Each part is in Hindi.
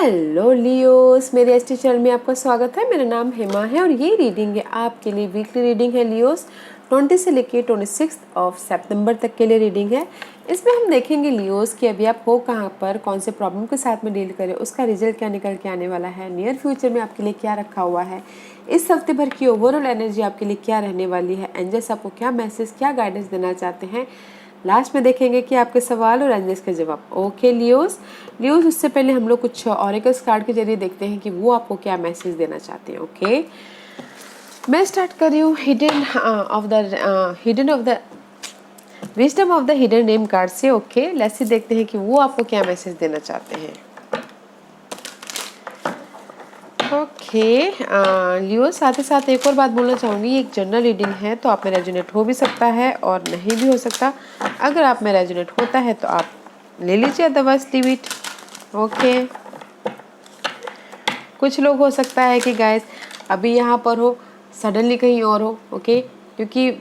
हेलो लियोस, मेरे एसटी चैनल में आपका स्वागत है। मेरा नाम हेमा है और ये रीडिंग है आपके लिए वीकली रीडिंग है लियोस। 20 से लेके 26 सितंबर तक के लिए रीडिंग है। इसमें हम देखेंगे लियोस कि अभी आप हो कहाँ पर, कौन से प्रॉब्लम के साथ में डील करें, उसका रिजल्ट क्या निकल के आने वाला है, नियर फ्यूचर में आपके लिए क्या रखा हुआ है, इस हफ्ते भर की ओवरऑल एनर्जी आपके लिए क्या रहने वाली है, एंजल्स आपको क्या मैसेज, क्या गाइडेंस देना चाहते हैं। लास्ट में देखेंगे कि आपके सवाल और एंजल्स के जवाब। ओके लियोस, उससे पहले हम लोग कुछ ऑरेकल्स कार्ड के जरिए देखते हैं कि वो आपको क्या मैसेज देना चाहते हैं। ओके, मैं स्टार्ट कर रही हूँ hidden of the wisdom of the hidden name card से। ओके, लेट्स सी देखते हैं कि वो आपको क्या मैसेज देना चाहते हैं। ओके लियो, साथ ही साथ एक और बात बोलना चाहूँगी, एक जनरल रीडिंग है तो आप में रेजोनेट हो भी सकता है और नहीं भी हो सकता। अगर आप में रेजोनेट होता है तो आप ले लीजिए, अदरवाइज लीव इट। ओके, कुछ लोग हो सकता है कि गाइस अभी यहाँ पर हो, सडनली कहीं और हो। ओके, क्योंकि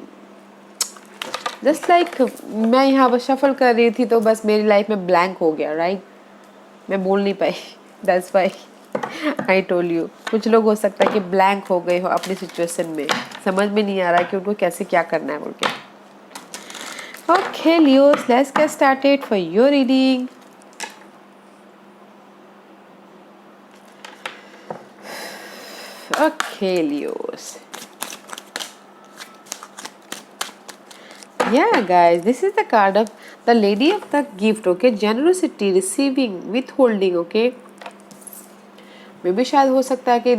जस्ट लाइक मैं यहाँ पर शफल कर रही थी तो बस मेरी लाइफ में ब्लैंक हो गया, राइट। मैं बोल नहीं पाई, that's why I told you. कुछ लोग हो सकता है कि ब्लैंक हो गए हो अपनी सिचुएशन में, समझ में नहीं आ रहा कि उनको कैसे क्या करना है बोल के। Okay Leos, let's get started for your reading. Okay Leos, yeah guys, this is the card of the lady of the gift. Okay, generosity, receiving, withholding. Okay, मे भी शायद हो सकता है कि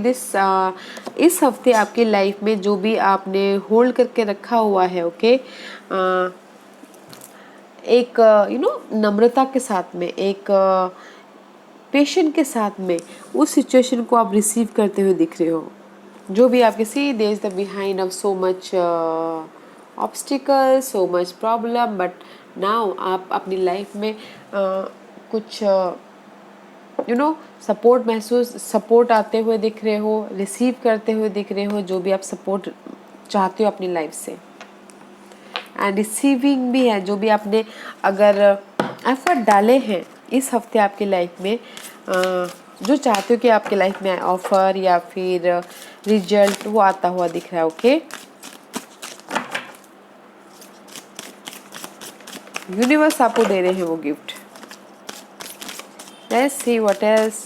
इस हफ्ते आपकी लाइफ में जो भी आपने होल्ड करके रखा हुआ है, ओके, एक नम्रता के साथ में, एक पेशेंट के साथ में उस सिचुएशन को आप रिसीव करते हुए दिख रहे हो। जो भी आपके see there is the behind of so much obstacle, so much problem, but now आप अपनी लाइफ में कुछ सपोर्ट आते हुए दिख रहे हो, रिसीव करते हुए दिख रहे हो, जो भी आप सपोर्ट चाहते हो अपनी लाइफ से। एंड रिसीविंग भी है, जो भी आपने अगर एफर्ट डाले हैं इस हफ्ते आपकी लाइफ में, जो चाहते हो कि आपकी लाइफ में ऑफर या फिर रिजल्ट वो आता हुआ दिख रहा है। ओके, यूनिवर्स आपको दे रहे हैं वो gift. Let's see what else.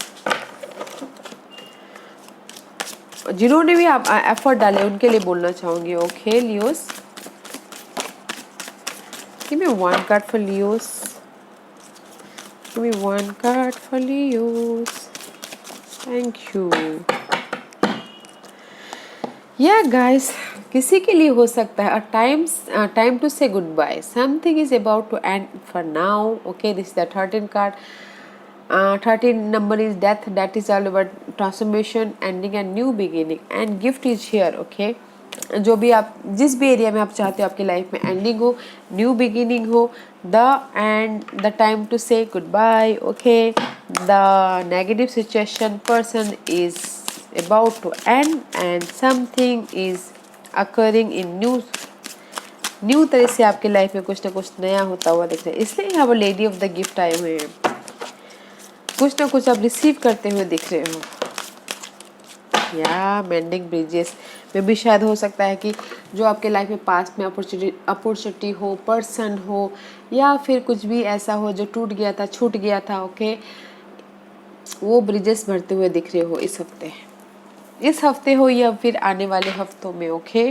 जिन्होंने भी आप एफर्ट डाले उनके लिए बोलना चाहूंगी। Okay Leos, give me one card for Leos, give me one card for Leos, thank you. Yeah guys, किसी के लिए हो सकता है time to say good bye, something is about to end for now. Okay, this is the 13 card. 13 number is death, that is all about transformation, ending and new beginning, and gift is here. Okay, जो भी आप जिस भी एरिया में आप चाहते हो आपकी लाइफ में एंडिंग हो, न्यू बिगिनिंग हो, the end the time to say good bye. Okay, the negative situation person is about to end and something is occurring in new तरह से आपकी लाइफ में कुछ ना कुछ नया होता हुआ दिख रहा है। इसलिए यहाँ पर लेडी ऑफ द गिफ्ट आए हुए हैं, कुछ ना कुछ आप रिसीव करते हुए दिख रहे हो। या मेंडिंग ब्रिजेस में भी शायद हो सकता है कि जो आपके लाइफ में पास्ट में अपॉर्चुनिटी हो, पर्सन हो, या फिर कुछ भी ऐसा हो जो टूट गया था, छूट गया था। ओके, वो ब्रिजेस भरते हुए दिख रहे हो इस हफ्ते हो या फिर आने वाले हफ्तों में। Okay,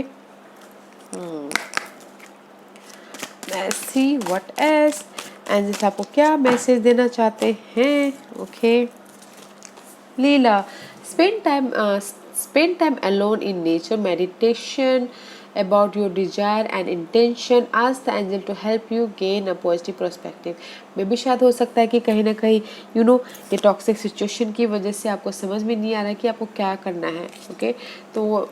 let's see what else, angels आपको क्या मैसेज देना चाहते हैं। Okay, Leela, spend time alone in nature, meditation about your desire and intention, ask the angel to help you gain a positive perspective। में भी शायद हो सकता है कि कहीं ना कहीं ये टॉक्सिक सिचुएशन की वजह से आपको समझ में नहीं आ रहा है कि आपको क्या करना है। ओके, तो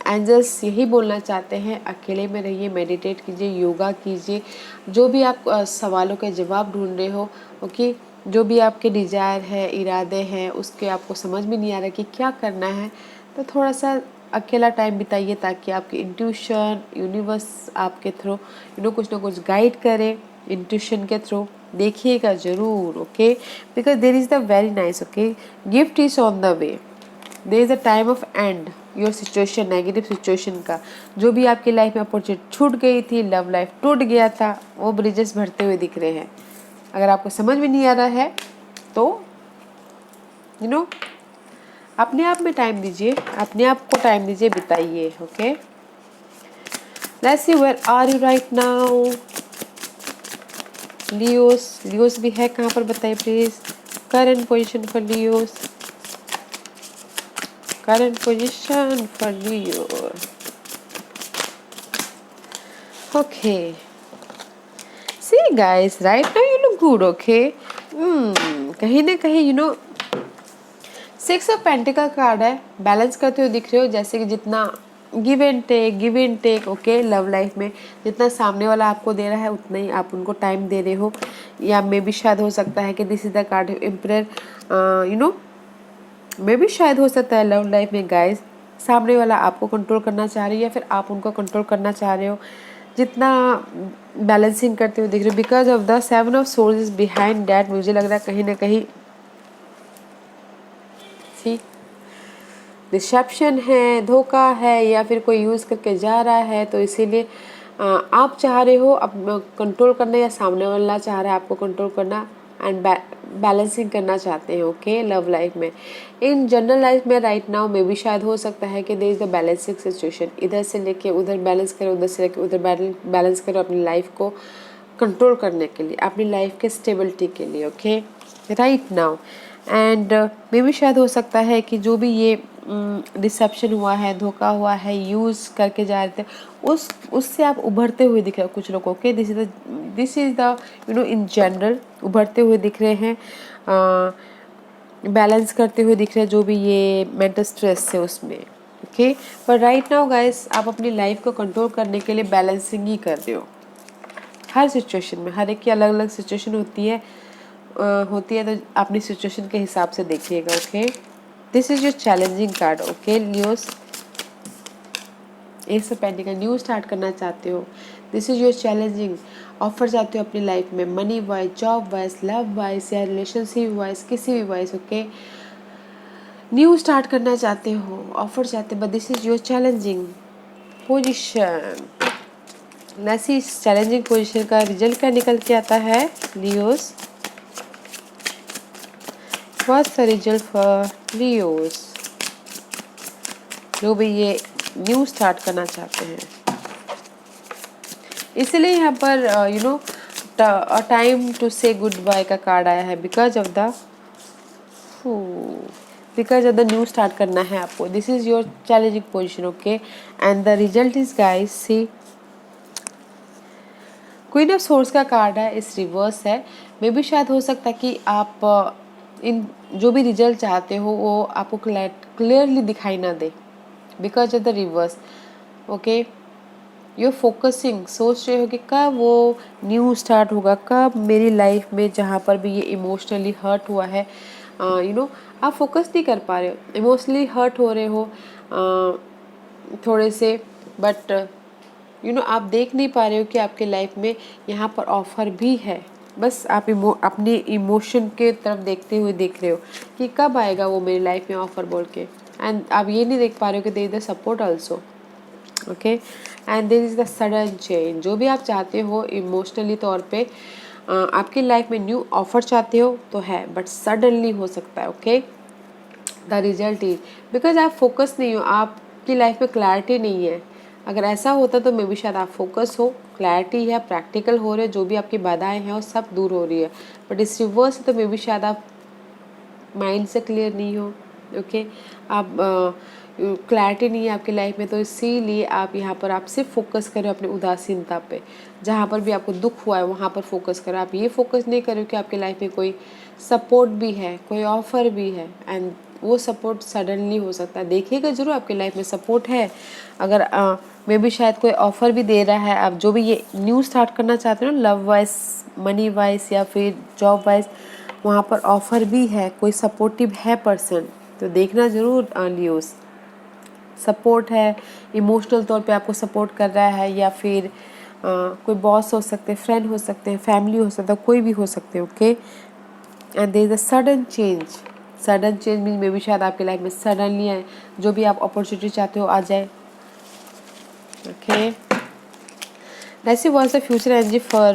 एंजल्स यही बोलना चाहते हैं, अकेले में रहिए, मेडिटेट कीजिए, योगा कीजिए, जो भी आप सवालों के जवाब ढूंढ रहे हो। ओके, जो भी आपके डिजायर है, इरादे हैं, उसके आपको समझ में नहीं आ रहा कि क्या करना है, तो थोड़ा सा अकेला टाइम बिताइए ताकि आपकी इंट्यूशन, यूनिवर्स आपके थ्रू कुछ ना कुछ गाइड करे इंट्यूशन के थ्रू। देखिएगा ज़रूर, okay, because there is the very nice, okay, gift is on the way, there is the time of and your situation, negative situation का। जो भी आपकी लाइफ में अपॉर्चुनिटी छूट गई थी, लव लाइफ टूट गया था, वो ब्रिजेस भरते हुए दिख रहे हैं। अगर आपको समझ में नहीं आ रहा है तो यू नो अपने आप में टाइम दीजिए, अपने आप को टाइम दीजिए, बिताइए, okay. Let's see where are you right now. Leos, Leos भी है कहाँ पर बताइए please. Current position for Leos, current position for Leo, okay. See guys, right now you look good, okay. कहीं ना कहीं सिक्स ऑफ पेंटिकल कार्ड है, बैलेंस करते हुए दिख रहे हो, जैसे कि जितना give and take, okay. Love life में जितना सामने वाला आपको दे रहा है उतना ही आप उनको टाइम दे रहे हो, या मे भी शायद हो सकता है कि this is the card emperor, maybe शायद हो सकता है लव लाइफ में गाइस सामने वाला आपको कंट्रोल करना चाह रही है या फिर आप उनको कंट्रोल करना चाह रहे हो, जितना बैलेंसिंग करते हुए दिख रहे हो। Because of the 7 of source is behind that, मुझे लग रहा है कहीं ना कहीं डिसेप्शन है, धोखा है, या फिर कोई यूज़ करके जा रहा है, तो इसीलिए आप चाह रहे हो अब कंट्रोल करना, या सामने वाला चाह रहा है आपको कंट्रोल करना, एंड बैलेंसिंग करना चाहते हैं, ओके। लव लाइफ में, इन जनरल लाइफ में राइट नाउ में भी शायद हो सकता है कि there is the balancing situation, इधर से लेके उधर बैलेंस करो, उधर से लेके उधर बैलेंस करो, अपनी लाइफ को कंट्रोल करने के लिए, अपनी लाइफ के स्टेबिलिटी के लिए, ओके, राइट नाउ। एंड मे भी शायद हो सकता है कि जो भी ये डिसेप्शन हुआ है, धोखा हुआ है, यूज़ करके जा रहे थे, उससे आप उभरते हुए दिख रहे हो कुछ लोगों के। This is the in general उभरते हुए दिख रहे हैं, बैलेंस करते हुए दिख रहे हैं जो भी ये मेंटल स्ट्रेस है उसमें, ओके। पर राइट नाउ गाइस, आप अपनी लाइफ को कंट्रोल करने के लिए बैलेंसिंग ही कर रहे हो हर सिचुएशन में। हर एक की अलग अलग सिचुएशन होती है तो अपनी सिचुएशन के हिसाब से देखिएगा, okay. This is your challenging card, okay Leos. S of pentacle, new start करना चाहते हो, this is your challenging offer चाहते हो अपनी लाइफ में, money wise, job wise, love wise, या रिलेशनशिप वाइज, किसी भी वाइज, ओके। न्यू स्टार्ट करना चाहते हो, ऑफर चाहते हो, but this is your challenging position. ऐसी इस चैलेंजिंग पोजिशन का रिजल्ट क्या निकल के आता है Leos? What's the result for Leos? जो भी ये न्यू स्टार्ट करना चाहते हैं, इसलिए यहाँ पर time to say good bye का कार्ड आया है, because of the new start करना है आपको। This is your challenging position, okay. And the result is guys, see queen of swords का कार्ड है, इस रिवर्स है। मे भी शायद हो सकता है कि आप इन जो भी रिजल्ट चाहते हो वो आपको क्लियरली दिखाई ना दे, because of the reverse, okay. You focusing, सोच रहे हो कि कब वो न्यू स्टार्ट होगा, कब मेरी लाइफ में जहाँ पर भी ये इमोशनली हर्ट हुआ है, आप फोकस नहीं कर पा रहे हो, इमोशनली हर्ट हो रहे हो थोड़े से, बट आप देख नहीं पा रहे हो कि आपके लाइफ में यहाँ पर ऑफर भी है। बस आप अपने इमोशन के तरफ देखते हुए देख रहे हो कि कब आएगा वो मेरी लाइफ में ऑफर बोल के, एंड आप ये नहीं देख पा रहे हो कि there is the support also, okay. And there is the sudden change, जो भी आप चाहते हो इमोशनली तौर पे आपकी लाइफ में न्यू ऑफर चाहते हो तो है, बट सडनली हो सकता है, okay. The result is because आप फोकस नहीं हो, आपकी लाइफ में क्लैरिटी नहीं है। अगर ऐसा होता तो मे बी शायद आप फोकस हो, क्लैरिटी है, प्रैक्टिकल हो रहे, जो भी आपकी बाधाएं हैं वो सब दूर हो रही है, बट इस रिवर्स है तो मे बी शायद आप माइंड से क्लियर नहीं हो, ओके। आप क्लैरिटी नहीं है आपकी लाइफ में, तो इसीलिए आप यहाँ पर आप सिर्फ फोकस करें अपनी उदासीनता पे, जहाँ पर भी आपको दुख हुआ है वहाँ पर फोकस करें। आप ये फोकस नहीं करें कि आपकी लाइफ में कोई सपोर्ट भी है, कोई ऑफर भी है, एंड वो सपोर्ट सडनली हो सकता है। देखिएगा जरूर आपकी लाइफ में सपोर्ट है, अगर मे बी शायद कोई ऑफर भी दे रहा है। आप जो भी ये न्यू स्टार्ट करना चाहते हो, लव वाइज, मनी वाइज, या फिर जॉब वाइज, वहाँ पर ऑफर भी है, कोई सपोर्टिव है पर्सन, तो देखना जरूर लियोस। सपोर्ट है, इमोशनल तौर पे आपको सपोर्ट कर रहा है, या फिर कोई बॉस हो सकते हैं, फ्रेंड हो सकते हैं, फैमिली हो सकता है, कोई भी हो सकते हैं, okay. And there is a sudden change. Sudden change mean maybe शायद आपके लाइफ में सडनली है, जो भी आप अपॉर्चुनिटी चाहते हो आ जाए, okay. Let's see what's the future energy for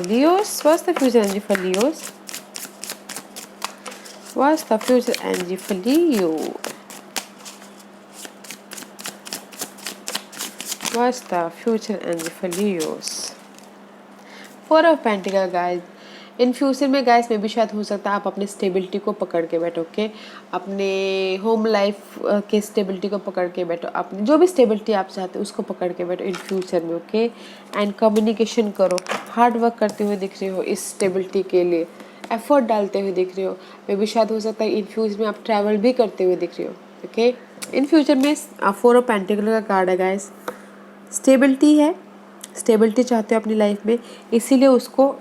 Leos. What's the future energy for Leos? What's the future energy for Leo? What's the future energy for Leos? Four of Pentacles, guys. In future में गाइस में भी शायद हो सकता है आप अपने स्टेबिलिटी को पकड़ के बैठो, ओके। अपने होम लाइफ के स्टेबिलिटी को पकड़ के बैठो, अपनी जो भी स्टेबिलिटी आप चाहते हो उसको पकड़ के बैठो इन फ्यूचर में, ओके। एंड कम्युनिकेशन करो, हार्ड वर्क करते हुए दिख रहे हो इस स्टेबिलिटी के लिए, एफर्ट डालते हुए दिख रहे हो। मे भी शायद हो सकता है इन फ्यूचर में आप ट्रैवल भी करते हुए दिख रहे हो, ओके। इन फ्यूचर में फोर ऑफ पेंटिकल का कार्ड है गाइस। स्टेबिलिटी है, स्टेबिलिटी चाहते हो अपनी लाइफ में, इसीलिए उसको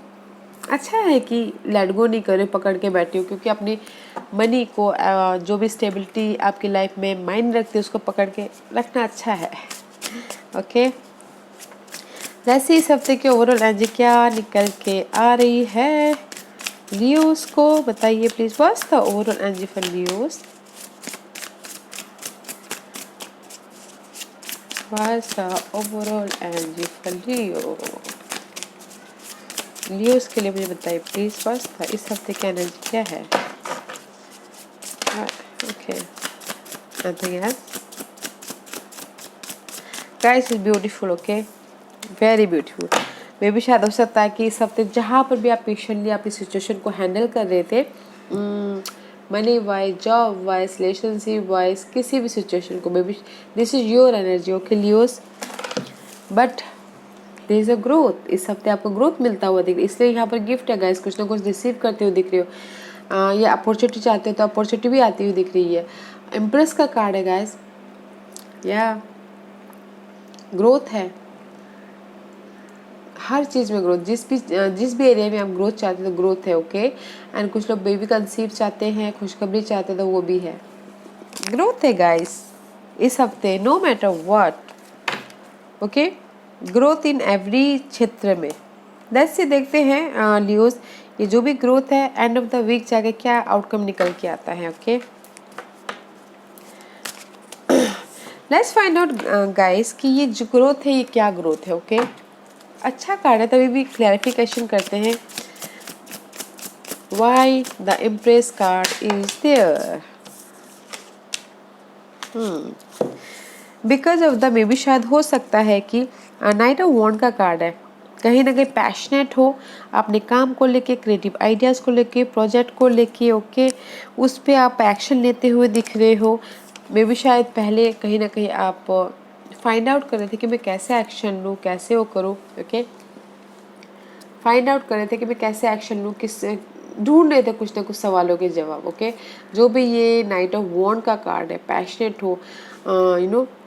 अच्छा है कि लेट गो नहीं करे, पकड़ के बैठे हो, क्योंकि अपनी मनी को जो भी स्टेबिलिटी आपकी लाइफ में माइंड रखती है उसको पकड़ के रखना अच्छा है, ओके। वैसे इस हफ्ते के ओवरऑल एनर्जी क्या निकल के आ रही है लियोस को बताइए please. What's the overall energy for Leos? What's the overall energy for Leo? Leos के लिए मुझे बताइए प्लीज। व्हाट्स द इस हफ्ते की एनर्जी क्या है? Okay, nothing else. Guys is beautiful, okay, very beautiful. Maybe शायद हो सकता है कि इस हफ्ते जहाँ पर भी आप पेशेंटली आपकी सिचुएशन को हैंडल कर रहे थे, money wise, job wise, relationship wise, किसी भी सिचुएशन को, maybe this is your energy, okay Leos. But there is a growth, इस हफ्ते आपको ग्रोथ मिलता हुआ दिख रहा है, इसलिए यहाँ पर गिफ्ट है गाइस, कुछ ना कुछ रिसीव करते हुए दिख रहे हो। ये अपॉर्चुनिटी चाहते हो तो अपॉर्चुनिटी भी आती हुई दिख रही है। इम्प्रेस का कार्ड है गाइस, या ग्रोथ है, हर चीज़ में ग्रोथ, जिस भी एरिया में आप ग्रोथ चाहते हैं तो ग्रोथ है, ओके। एंड कुछ लोग बेबी कंसीव चाहते हैं, खुशखबरी चाहते हैं तो वो भी है, ग्रोथ है गाइस इस हफ्ते, no matter what, okay. Growth in every क्षेत्र में। लेट्स से देखते हैं लियोस, ये जो भी ग्रोथ है एंड ऑफ द वीक जाके क्या आउटकम निकल के आता है, okay. Let's find out guys कि ये जो ग्रोथ है ये क्या ग्रोथ है, ओके। अच्छा कार्ड है, तभी भी क्लैरिफिकेशन करते हैं। Why the empress card is there? Because of the maybe शायद हो सकता है कि नाइट ऑफ वॉन्ड का कार्ड है, कहीं ना कहीं पैशनेट हो अपने काम को लेके, क्रिएटिव आइडियाज़ को लेके, प्रोजेक्ट को लेके, ओके। उस पर आप एक्शन लेते हुए दिख रहे हो। मे बी शायद पहले कहीं ना कहीं आप फाइंड आउट कर रहे थे कि मैं कैसे एक्शन लूँ, कैसे वो करूँ, ओके। फाइंड आउट कर रहे थे कि मैं कैसे एक्शन लूँ, किस ढूंढ रहे थे कुछ ना कुछ सवालों के जवाब, ओके। जो भी ये नाइट ऑफ वॉन्ड का कार्ड है, पैशनेट हो,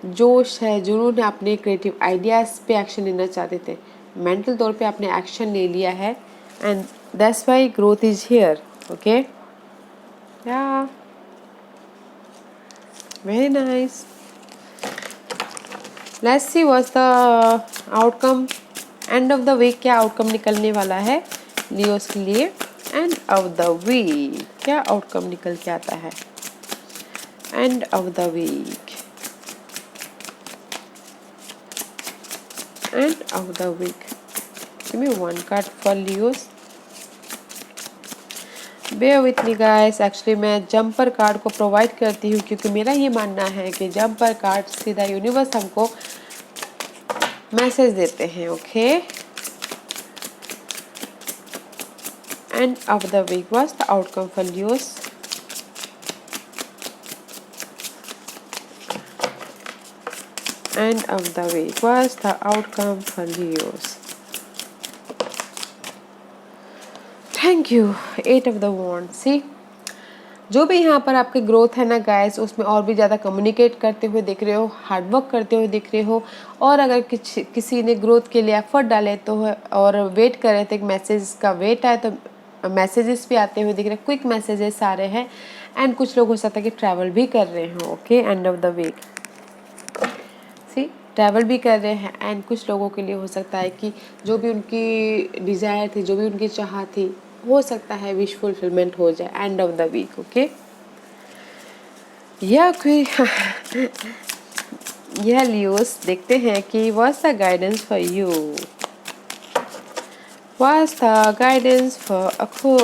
जोश है, जुनून है, अपने क्रिएटिव आइडियाज़ पे एक्शन लेना चाहते थे, मेंटल तौर पे आपने एक्शन ले लिया है, and that's why growth is here, okay. Yeah very nice. Let's see what's the outcome end of the week, क्या आउटकम निकलने वाला है लियोस के लिए। एंड ऑफ द वीक क्या आउटकम निकल के आता है? End of the week, end of the week, give me one card for Leos. Bear with me guys, actually मैं जंपर कार्ड को प्रोवाइड करती हूँ क्योंकि मेरा ये मानना है कि जंपर कार्ड सीधा यूनिवर्स हमको मैसेज देते हैं, okay. End of the week was the outcome for Leos. End of the week was the outcome for Leos. Thank you. Eight of the wand. See, जो भी यहाँ पर आपकी ग्रोथ है ना गाइस, उसमें और भी ज़्यादा कम्युनिकेट करते हुए दिख रहे हो, हार्डवर्क करते हुए दिख रहे हो, और अगर किसी ने ग्रोथ के लिए एफर्ट डाले तो और वेट कर रहे थे कि मैसेज का वेट आए, तो मैसेजेस भी आते हुए दिख रहे हैं, क्विक मैसेजेस सारे हैं। एंड कुछ लोग हो सकता है कि ट्रैवल भी कर रहे हो, okay. End of the week, see travel भी कर रहे हैं, एंड कुछ लोगों के लिए हो सकता है कि जो भी उनकी डिज़ायर थी, जो भी उनकी चाह थी, हो सकता है विश फुलफिलमेंट हो जाए end of the week. Okay, yeah कोई यह लियोस देखते हैं कि what's the guidance for you, what's the guidance for अखो,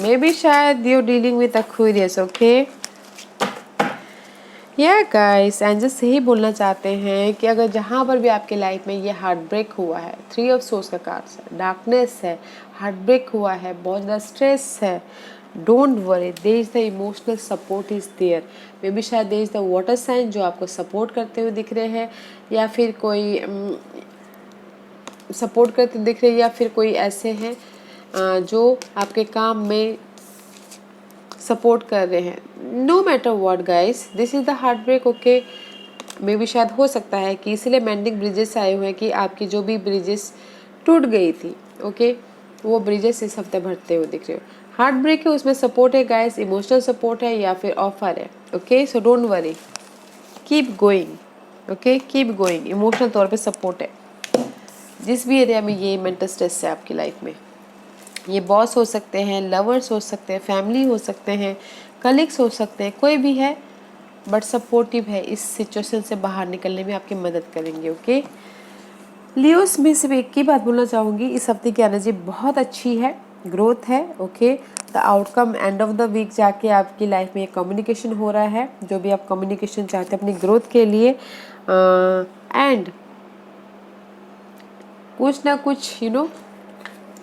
मे बी शायद you dealing with Aquarius. Okay, yeah guys and just यही बोलना चाहते हैं कि अगर जहाँ पर भी आपके लाइफ में ये हार्ट ब्रेक हुआ है, 3 ऑफ सोर्स का कार्ड्स है, डार्कनेस है, हार्ट ब्रेक हुआ है, बहुत ज़्यादा स्ट्रेस है, don't worry, there is the emotional support is there. Maybe शायद there is the water sign जो आपको सपोर्ट करते हुए दिख रहे हैं, या फिर कोई सपोर्ट करते दिख रहे हैं, या फिर कोई ऐसे हैं जो आपके काम में सपोर्ट कर रहे हैं। No matter what guys, this is the heart break. Okay, maybe शायद हो सकता है कि इसलिए मेंडिंग ब्रिजेस आए हुए हैं कि आपकी जो भी ब्रिजेस टूट गई थी, ओके, वो ब्रिजेस इस हफ्ते भरते हुए दिख रहे हो। हार्ट ब्रेक है, उसमें सपोर्ट है गाइस, इमोशनल सपोर्ट है या फिर ऑफर है। Okay, so don't worry, keep going. Okay, keep going, emotional तौर पे सपोर्ट है जिस भी एरिया में ये मेंटल स्ट्रेस है आपकी लाइफ में। ये बॉस हो सकते हैं, लवर्स हो सकते हैं, फैमिली हो सकते हैं, कलीग्स हो सकते हैं, कोई भी है बट सपोर्टिव है, इस सिचुएशन से बाहर निकलने में आपकी मदद करेंगे। ओके लियोस, में सिर्फ एक ही बात बोलना चाहूँगी, इस हफ्ते की एनर्जी बहुत अच्छी है, ग्रोथ है। Okay, the outcome end of the week जाके आपकी लाइफ में कम्युनिकेशन हो रहा है, जो भी आप कम्युनिकेशन चाहते हैं अपनी ग्रोथ के लिए, एंड कुछ ना कुछ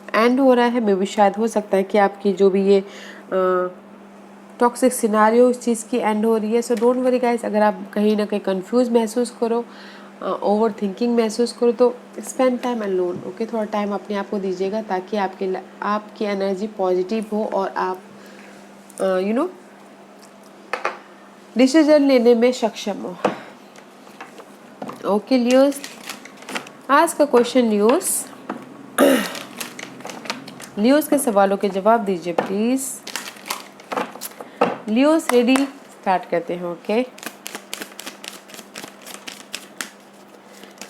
एंड हो रहा है। मे भी शायद हो सकता है कि आपकी जो भी ये टॉक्सिक सिनारियो उस चीज़ की एंड हो रही है। सो डोंट वरी गाइस, अगर आप कहीं ना कहीं कंफ्यूज महसूस करो, ओवर थिंकिंग महसूस करो, तो स्पेंड टाइम अलोन। ओके, थोड़ा टाइम अपने आप को दीजिएगा ताकि आपकी एनर्जी पॉजिटिव हो और आप डिसीजन लेने में सक्षम हो। ओके लियोस, आज का क्वेश्चन लियोस के सवालों के जवाब दीजिए प्लीज। लियोस रेडी, स्टार्ट करते हैं। ओके,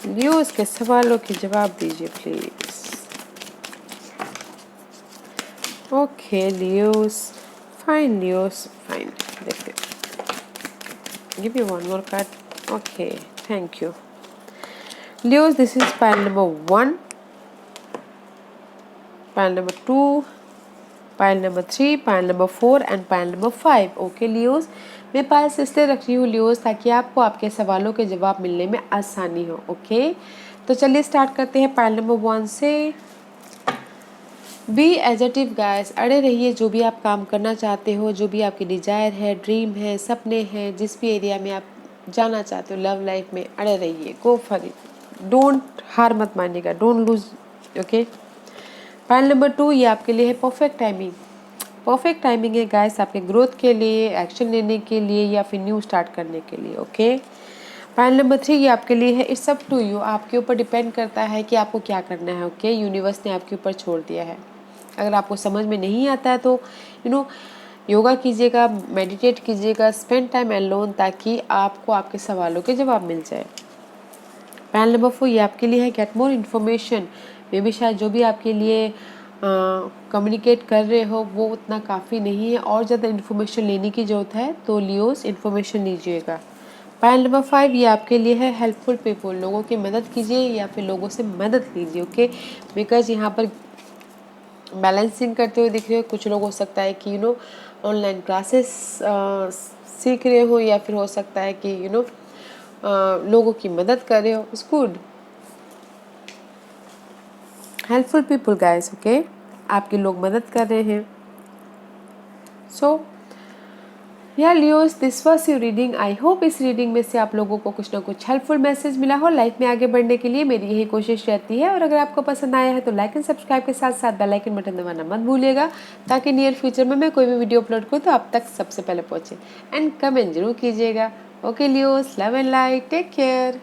लियोस के सवालों के जवाब दीजिए please. Okay Leos, fine Leos, fine. देखते, give you one more card. Okay, thank you Leos, this is pile number 1, pile number 2, pile number 3, pile number 4 and pile number 5। Okay Leos, मैं पाइल्स इसलिए रख रही हूँ लियोस ताकि आपको आपके सवालों के जवाब मिलने में आसानी हो। ओके, तो चलिए स्टार्ट करते हैं पाइल नंबर 1 से। बी एजटिव गाइस, अड़े रहिए जो भी आप काम करना चाहते हो, जो भी आपकी डिजायर है, ड्रीम है, सपने हैं, जिस भी एरिया में आप जाना चाहते हो लव लाइफ में, अड़े रहिए, गो फॉर इट, डोंट हार मत मानिएगा, don't lose. Okay, pile number 2, ये आपके लिए है परफेक्ट टाइमिंग। परफेक्ट टाइमिंग है गाइस आपके ग्रोथ के लिए, एक्शन लेने के लिए या फिर न्यू स्टार्ट करने के लिए। ओके, पाइल नंबर 3, ये आपके लिए है इट्स अप टू यू, आपके ऊपर डिपेंड करता है कि आपको क्या करना है। ओके, यूनिवर्स ने आपके ऊपर छोड़ दिया है। अगर आपको समझ में नहीं आता है तो योगा कीजिएगा, मेडिटेट कीजिएगा, स्पेंड टाइम अलोन, ताकि आपको आपके सवालों के जवाब मिल जाए। पैनल नंबर 4, ये आपके लिए है गेट मोर इन्फॉर्मेशन। मे भी शायद जो भी आपके लिए कम्युनिकेट कर रहे हो वो उतना काफ़ी नहीं है, और ज़्यादा इन्फॉर्मेशन लेने की ज़रूरत है, तो लियोस इन्फॉर्मेशन लीजिएगा। पैनल नंबर 5, ये आपके लिए है हेल्पफुल पीपल, लोगों की मदद कीजिए या फिर लोगों से मदद लीजिए। ओके, बिकॉज यहाँ पर बैलेंसिंग करते हुए दिख रहे हो, कुछ लोग हो सकता है कि ऑनलाइन क्लासेस सीख रहे हो, या फिर हो सकता है कि लोगों की मदद कर रहे हो। It's good, helpful people guys. Okay, आपके लोग मदद कर रहे हैं। सो या Leos, this was your reading. I hope इस रीडिंग में से आप लोगों को कुछ ना कुछ हेल्पफुल मैसेज मिला हो। लाइफ में आगे बढ़ने के लिए मेरी यही कोशिश रहती है, और अगर आपको पसंद आया है तो लाइक एंड सब्सक्राइब के साथ साथ बेल आइकन बटन दबाना मत भूलिएगा, ताकि नियर फ्यूचर में मैं कोई भी वीडियो अपलोड करूँ तो आप तक सबसे पहले पहुँचे। एंड कमेंट जरूर कीजिएगा। Okay Leos, love and light, take care.